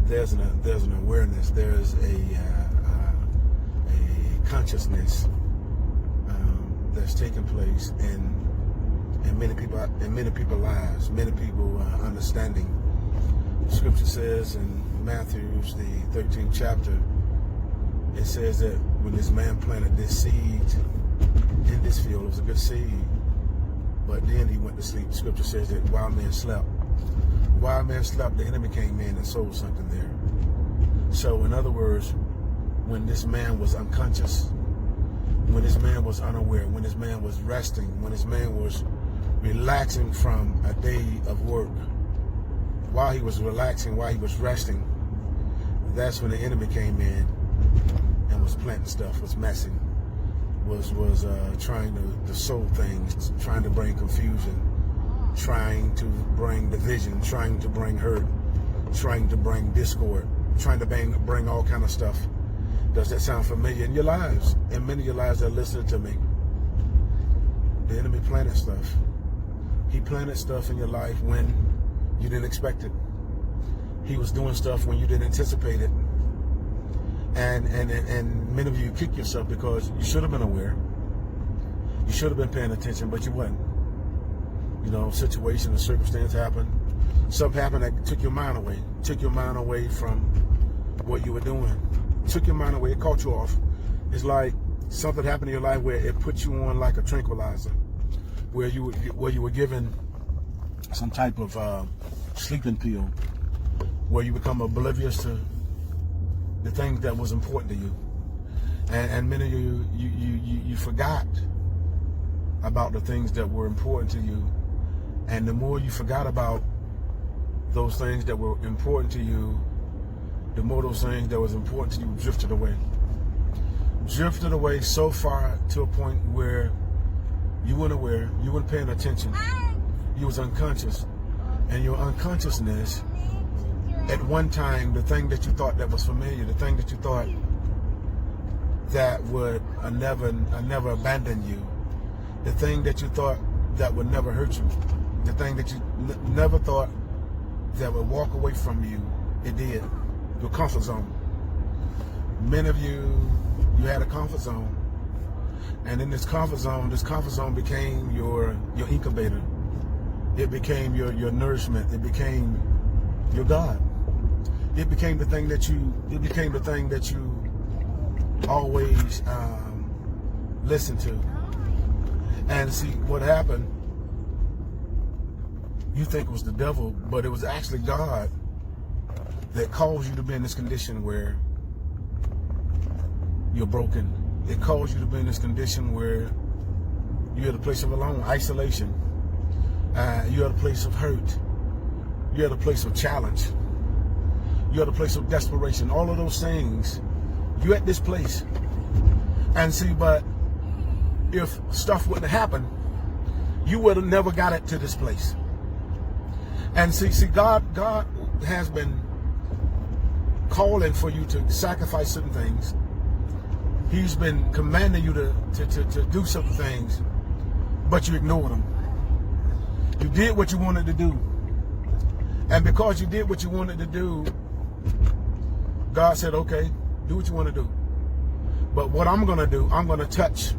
there's an awareness, there's a consciousness that's taking place in many people's lives, many people understanding. Scripture says in Matthew's the 13th chapter, it says that when this man planted this seed in this field, it was a good seed, but then he went to sleep. Scripture says that while men slept, the enemy came in and sowed something there. So in other words, when this man was unconscious, when this man was unaware, when this man was resting, when this man was relaxing from a day of work, while he was relaxing, while he was resting, that's when the enemy came in and was planting stuff, was messing, was trying to sow things, trying to bring confusion, trying to bring division, trying to bring hurt, trying to bring discord, trying to bring all kind of stuff. Does that sound familiar in your lives? In many of your lives that are listening to me, the enemy planted stuff. He planted stuff in your life when you didn't expect it. He was doing stuff when you didn't anticipate it. And many of you kick yourself because you should have been aware. You should have been paying attention, but you wasn't. You know, situation or circumstance happened. Something happened that took your mind away from what you were doing. Took your mind away, it caught you off. It's like something happened in your life where it put you on like a tranquilizer, where you were given some type of sleeping pill, where you become oblivious to the things that was important to you, and many of you forgot about the things that were important to you, and the more you forgot about those things that were important to you, the more those things that was important to you drifted away so far to a point where you weren't aware, you weren't paying attention, you was unconscious, and your unconsciousness, at one time, the thing that you thought that was familiar, the thing that you thought that would never abandon you, the thing that you thought that would never hurt you, the thing that you never thought that would walk away from you, it did. Your comfort zone. Many of you had a comfort zone, and in this comfort zone became your incubator. It became your nourishment. It became your God. It became the thing that you always listen to. And see what happened. You think it was the devil, but it was actually God that caused you to be in this condition where you're broken. It caused you to be in this condition where you're at a place of alone, isolation. You're at a place of hurt. You're at a place of challenge. You're at a place of desperation. All of those things, you're at this place. And see, but if stuff wouldn't have happened, you would have never got it to this place. And see, God has been calling for you to sacrifice certain things. He's been commanding you to do certain things, but you ignored them. You did what you wanted to do. And because you did what you wanted to do, God said, okay, do what you want to do. But what I'm going to do, I'm going to touch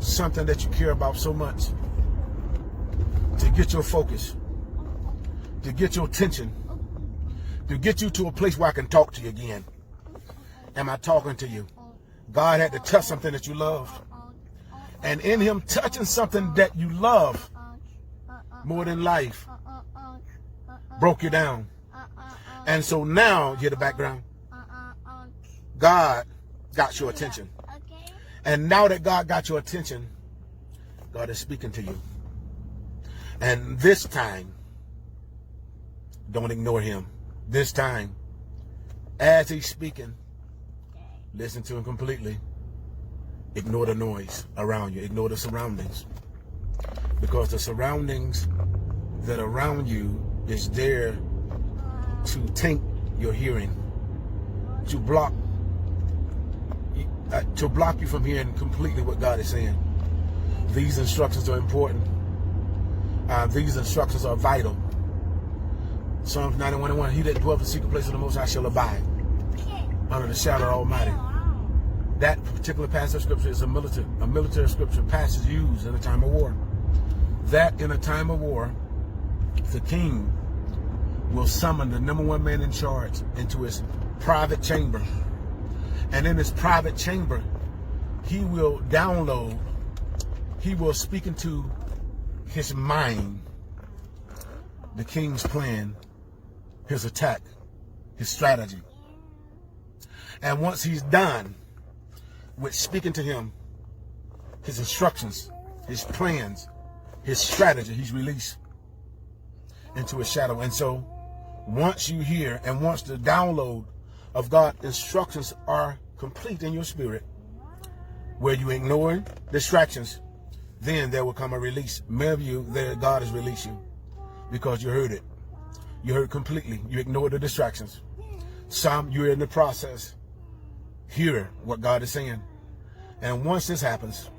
something that you care about so much to get your focus, to get your attention, to get you to a place where I can talk to you again. Am I talking to you? God had to touch something that you loved. And in him touching something that you love more than life broke you down. And so now, hear the background. God got your attention. And now that God got your attention, God is speaking to you. And this time, don't ignore him. This time, as he's speaking, listen to him completely. Ignore the noise around you. Ignore the surroundings. Because the surroundings that are around you is there to taint your hearing, to block you from hearing completely what God is saying. These instructions are important. These instructions are vital. Psalms 91:1. He that dwelleth in the secret place of the Most High shall abide under the shadow of the Almighty. That particular passage of scripture is a military scripture passage used in a time of war. That in a time of war, the king will summon the number one man in charge into his private chamber. And in his private chamber, he will download, he will speak into his mind the king's plan, his attack, his strategy. And once he's done with speaking to him, his instructions, his plans, his strategy, he's released into his shadow. And so once you hear and once the download of God's instructions are complete in your spirit, where you ignore distractions, then there will come a release. Many of you, there God has released you because you heard it. You heard completely. You ignored the distractions. Some, you're in the process. Hear what God is saying. And once this happens,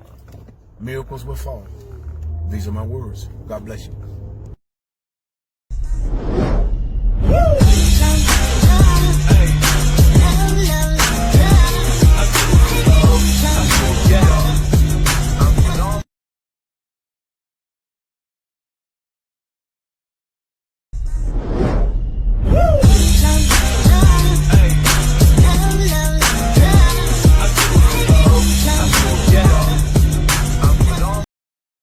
miracles will fall. These are my words. God bless you.